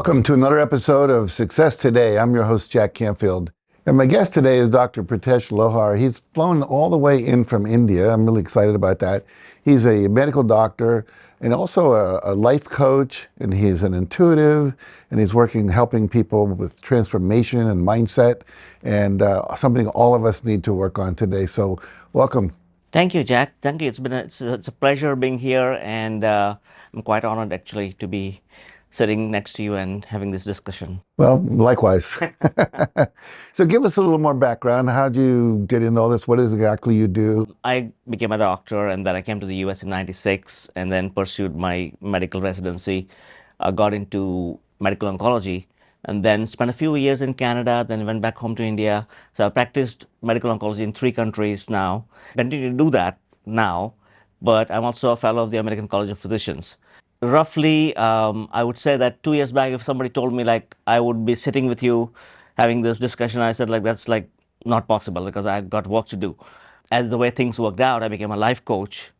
Welcome to another episode of Success Today. I'm your host, Jack Canfield. And my guest today is Dr. Pritesh Lohar. He's flown all the way in from India. I'm really excited about that. He's a medical doctor and also a life coach, and he's an intuitive, and he's helping people with transformation and mindset, and something all of us need to work on today. So welcome. Thank you, Jack. Thank you. It's a pleasure being here, and I'm quite honored actually to be sitting next to you and having this discussion. Well, likewise. So give us a little more background. How do you get into all this? What is exactly you do? I became a doctor, and then I came to the U.S. in '96, and then pursued my medical residency. Got into medical oncology, and then spent a few years in Canada. Then went back home to India. So I practiced medical oncology in 3 countries now. Continue to do that now, but I'm also a fellow of the American College of Physicians. Roughly, I would say that 2 years back, if somebody told me like I would be sitting with you having this discussion, I said like that's like not possible because I got work to do. As the way things worked out, I became a life coach,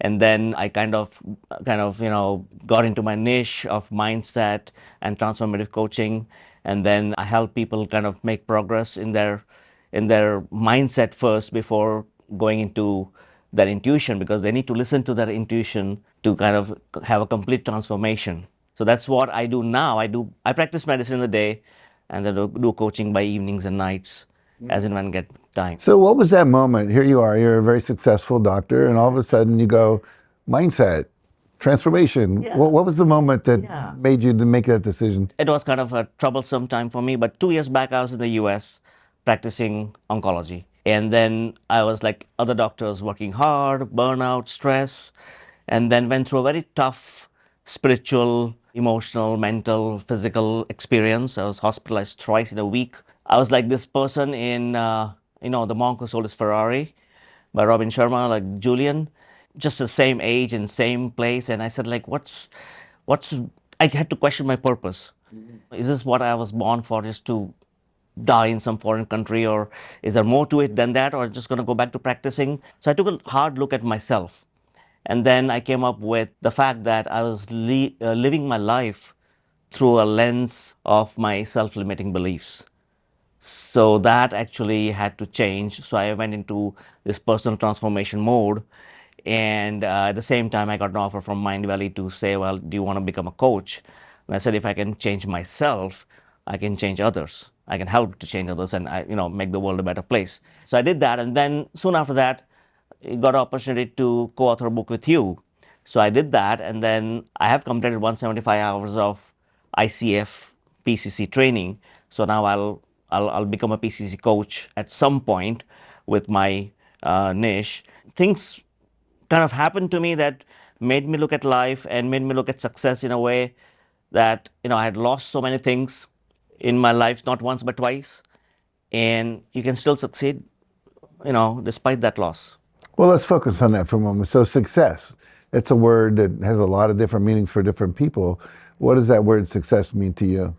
and then I kind of got into my niche of mindset and transformative coaching, and then I help people kind of make progress in their mindset first before going into their intuition, because they need to listen to their intuition to kind of have a complete transformation. So that's what I do now. I practice medicine in the day, and then do coaching by evenings and nights as and when I get time. So what was that moment? Here you are, you're a very successful doctor, and all of a sudden you go, mindset, transformation. Yeah. What was the moment that Yeah. made you to make that decision? It was kind of a troublesome time for me, but 2 years back I was in the US practicing oncology. And then I was like other doctors, working hard, burnout, stress, and then went through a very tough spiritual, emotional, mental, physical experience. I was hospitalized twice in a week. I was like this person in, The Monk Who Sold His Ferrari by Robin Sharma, like Julian, just the same age and same place. And I said, like, what's, I had to question my purpose. Is this what I was born for, just to die in some foreign country, or is there more to it than that, or just going to go back to practicing? So I took a hard look at myself, and then I came up with the fact that I was living my life through a lens of my self-limiting beliefs. So that actually had to change. So I went into this personal transformation mode. And at the same time, I got an offer from Mind Valley to say, well, do you want to become a coach? And I said, if I can change myself, I can change others. I can help to change others, and make the world a better place. So I did that. And then soon after that, I got an opportunity to co-author a book with you. So I did that. And then I have completed 175 hours of ICF PCC training. So now I'll become a PCC coach at some point with my niche. Things kind of happened to me that made me look at life and made me look at success in a way that I had lost so many things in my life, not once but twice, and you can still succeed, despite that loss. Well, let's focus on that for a moment. So success, it's a word that has a lot of different meanings for different people. What does that word success mean to you?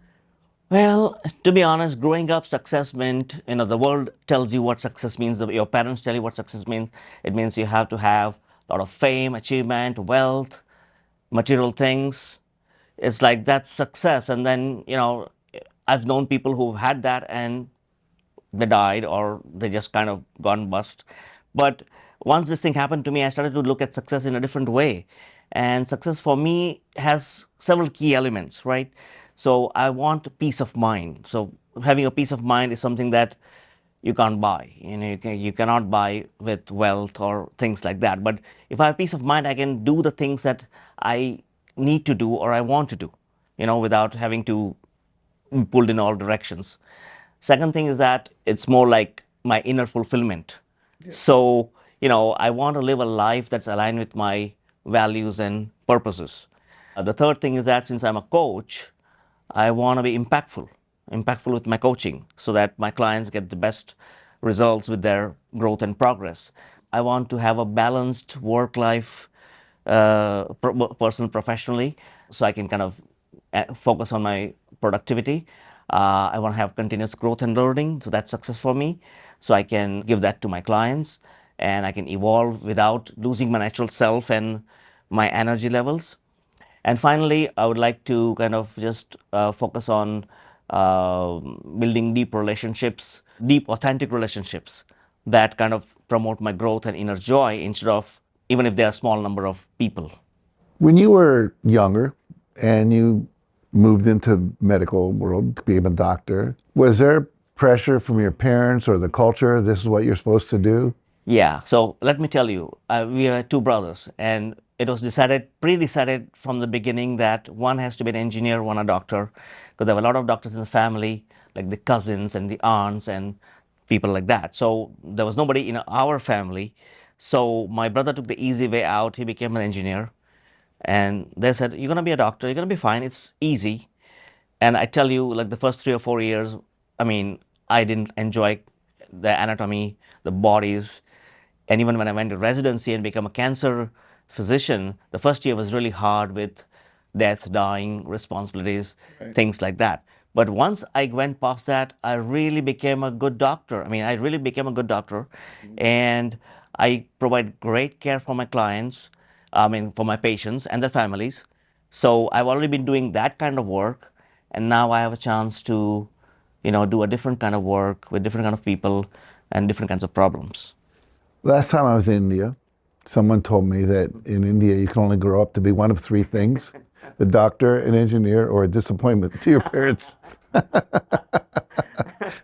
Well, to be honest, growing up, success meant, the world tells you what success means. Your parents tell you what success means. It means you have to have a lot of fame, achievement, wealth, material things. It's like that's success. And then, I've known people who've had that and they died, or they just kind of gone bust. But once this thing happened to me, I started to look at success in a different way. And success for me has several key elements, right? So I want peace of mind. So having a peace of mind is something that you can't buy. You cannot buy with wealth or things like that. But if I have peace of mind, I can do the things that I need to do or I want to do, without having to be pulled in all directions. Second thing is that it's more like my inner fulfillment. So, I want to live a life that's aligned with my values and purposes. The third thing is that since I'm a coach, I want to be impactful with my coaching so that my clients get the best results with their growth and progress. I want to have a balanced work life, personal, professionally, so I can kind of focus on my productivity. I want to have continuous growth and learning, so that's success for me. So I can give that to my clients, and I can evolve without losing my natural self and my energy levels. And finally, I would like to kind of just focus on building deep relationships, deep, authentic relationships that kind of promote my growth and inner joy instead of even if they are a small number of people. When you were younger and you moved into medical world, became a doctor, was there pressure from your parents or the culture? This is what you're supposed to do? Yeah, so let me tell you, we are two brothers, and it was pre-decided from the beginning that one has to be an engineer, one a doctor, because there were a lot of doctors in the family, like the cousins and the aunts and people like that. So there was nobody in our family. So my brother took the easy way out. He became an engineer, and they said, "You're gonna be a doctor. You're gonna be fine. It's easy." And I tell you, like the first 3 or 4 years, I mean, I didn't enjoy the anatomy, the bodies. And even when I went to residency and became a cancer physician, the first year was really hard with death, dying, responsibilities, things like that. But once I went past that, I really became a good doctor. I mean, I really became a good doctor. And I provide great care for my clients, I mean, for my patients and their families. So I've already been doing that kind of work. And now I have a chance to, do a different kind of work with different kind of people and different kinds of problems. Last time I was in India, someone told me that in India you can only grow up to be one of three things: a doctor, an engineer, or a disappointment to your parents.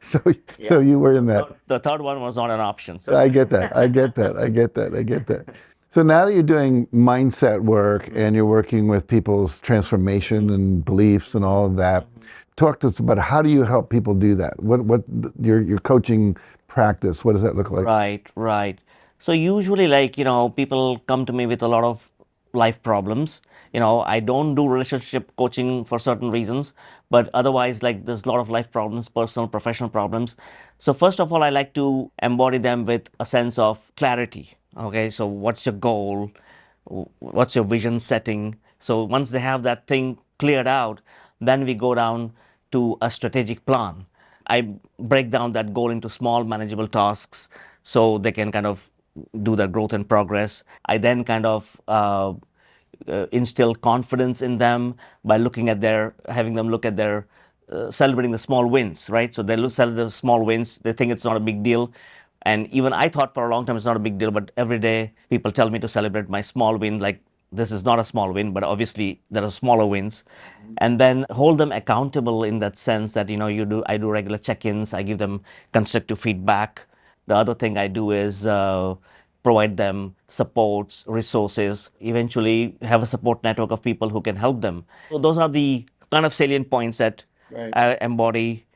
so, so you were in that. The third one was not an option. So I get that. I get that. I get that. I get that. So now that you're doing mindset work and you're working with people's transformation and beliefs and all of that, talk to us about how do you help people do that? What your coaching practice? What does that look like? right, right. So usually, like, people come to me with a lot of life problems. I don't do relationship coaching for certain reasons, but otherwise, like, there's a lot of life problems, personal, professional problems. So first of all, I like to embody them with a sense of clarity. Okay, so what's your goal? What's your vision setting? So once they have that thing cleared out, then we go down to a strategic plan. I break down that goal into small manageable tasks so they can kind of do their growth and progress. I then kind of instill confidence in them by having them look at their, celebrating the small wins, right? So they celebrate the small wins. They think it's not a big deal. And even I thought for a long time it's not a big deal, but every day people tell me to celebrate my small win. Like, this is not a small win, but obviously there are smaller wins. And then hold them accountable in that sense that, I do regular check-ins, I give them constructive feedback. The other thing I do is provide them supports, resources, eventually have a support network of people who can help them. So those are the kind of salient points that I embody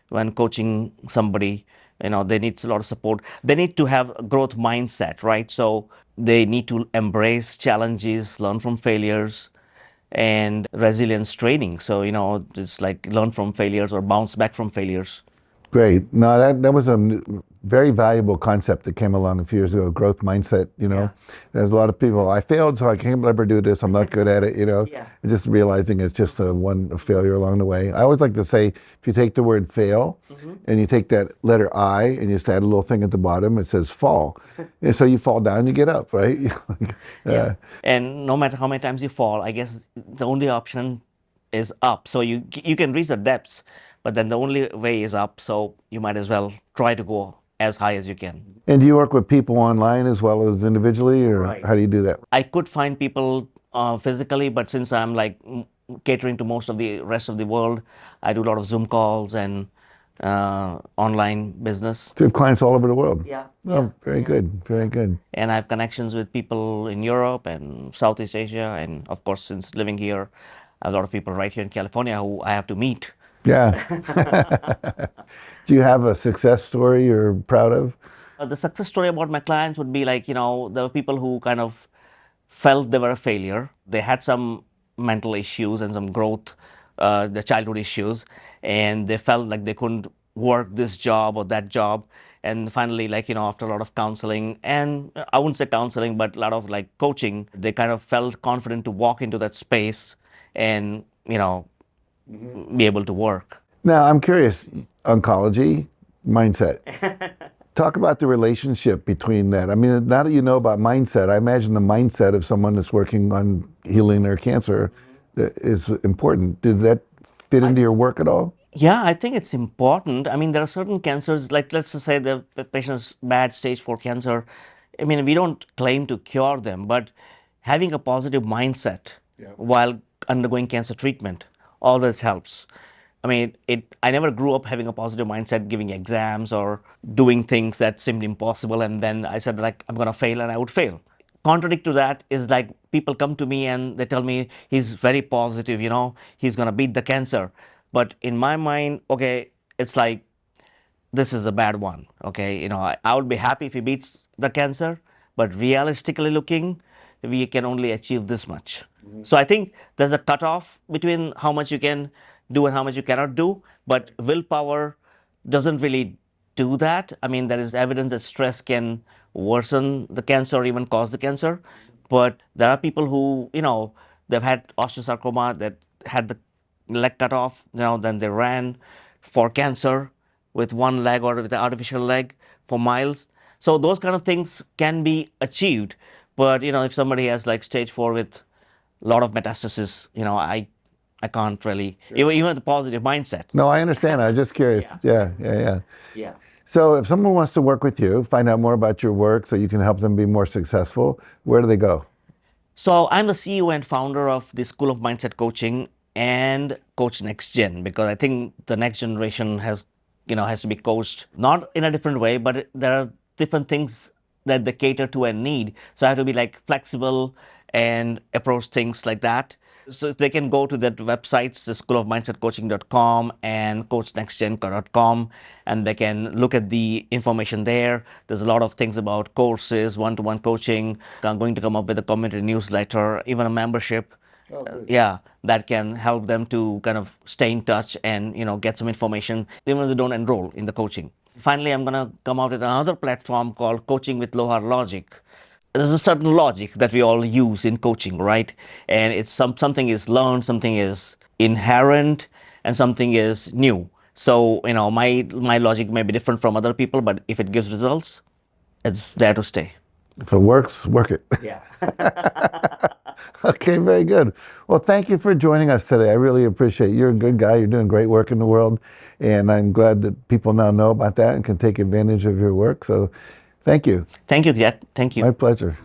when coaching somebody. They need a lot of support. They need to have a growth mindset, right? So they need to embrace challenges, learn from failures, and resilience training. So, it's like learn from failures or bounce back from failures. Great. No, that was a very valuable concept that came along a few years ago. Growth mindset. There's a lot of people. I failed, so I can't ever do this. I'm not good at it. Yeah. Just realizing it's just a failure along the way. I always like to say, if you take the word fail, and you take that letter I, and you just add a little thing at the bottom, it says fall, and so you fall down, you get up, right? Yeah. And no matter how many times you fall, I guess the only option is up. So you can reach the depths, but then the only way is up. So you might as well try to go as high as you can. And do you work with people online as well as individually, or how do you do that? I could find people physically, but since I'm like catering to most of the rest of the world, I do a lot of Zoom calls and online business. So you have clients all over the world. Yeah. Oh, very good, very good. And I have connections with people in Europe and Southeast Asia. And of course, since living here, I have a lot of people right here in California who I have to meet. Yeah. Do you have a success story you're proud of? The success story about my clients would be like, there were people who kind of felt they were a failure. They had some mental issues and some growth, the childhood issues, and they felt like they couldn't work this job or that job. And finally, like, after a lot of counseling, and I wouldn't say counseling, but a lot of like coaching, they kind of felt confident to walk into that space and, be able to work. Now, I'm curious, oncology, mindset. Talk about the relationship between that. I mean, now that you know about mindset, I imagine the mindset of someone that's working on healing their cancer that is important. Did that fit into your work at all? Yeah, I think it's important. I mean, there are certain cancers, like let's just say the patient's bad stage 4 cancer. I mean, we don't claim to cure them, but having a positive mindset while undergoing cancer treatment always helps. I mean, I never grew up having a positive mindset, giving exams or doing things that seemed impossible, and then I said like I'm gonna fail, and I would fail. Contradict to that is like people come to me and they tell me he's very positive, he's gonna beat the cancer. But in my mind, okay, it's like this is a bad one. Okay, I would be happy if he beats the cancer, but realistically looking, we can only achieve this much. So I think there's a cutoff between how much you can do and how much you cannot do. But willpower doesn't really do that. I mean, there is evidence that stress can worsen the cancer or even cause the cancer. But there are people who, they've had osteosarcoma that had the leg cut off, then they ran for cancer with one leg or with an artificial leg for miles. So those kind of things can be achieved. But if somebody has like stage 4 with a lot of metastasis, I can't really, even with a positive mindset. No, I understand. I was just curious. Yeah. Yeah. So if someone wants to work with you, find out more about your work so you can help them be more successful, where do they go? So I'm the CEO and founder of the School of Mindset Coaching and Coach Next Gen, because I think the next generation has to be coached not in a different way, but there are different things that they cater to and need. So I have to be like flexible and approach things like that. So they can go to that websites, the schoolofmindsetcoaching.com and coachnextgen.com, and they can look at the information there. There's a lot of things about courses, one-to-one coaching. I'm going to come up with a community newsletter, even a membership. Yeah, that can help them to kind of stay in touch and get some information, even if they don't enroll in the coaching. Finally, I'm going to come out with another platform called Coaching with Lohar Logic. There's a certain logic that we all use in coaching, right? And it's something is learned, something is inherent, and something is new. So my logic may be different from other people, but if it gives results, it's there to stay. If it works, work it. Yeah. Okay, very good. Well, thank you for joining us today. I really appreciate it. You're a good guy. You're doing great work in the world. And I'm glad that people now know about that and can take advantage of your work. So thank you. Thank you, Jet. Thank you. My pleasure.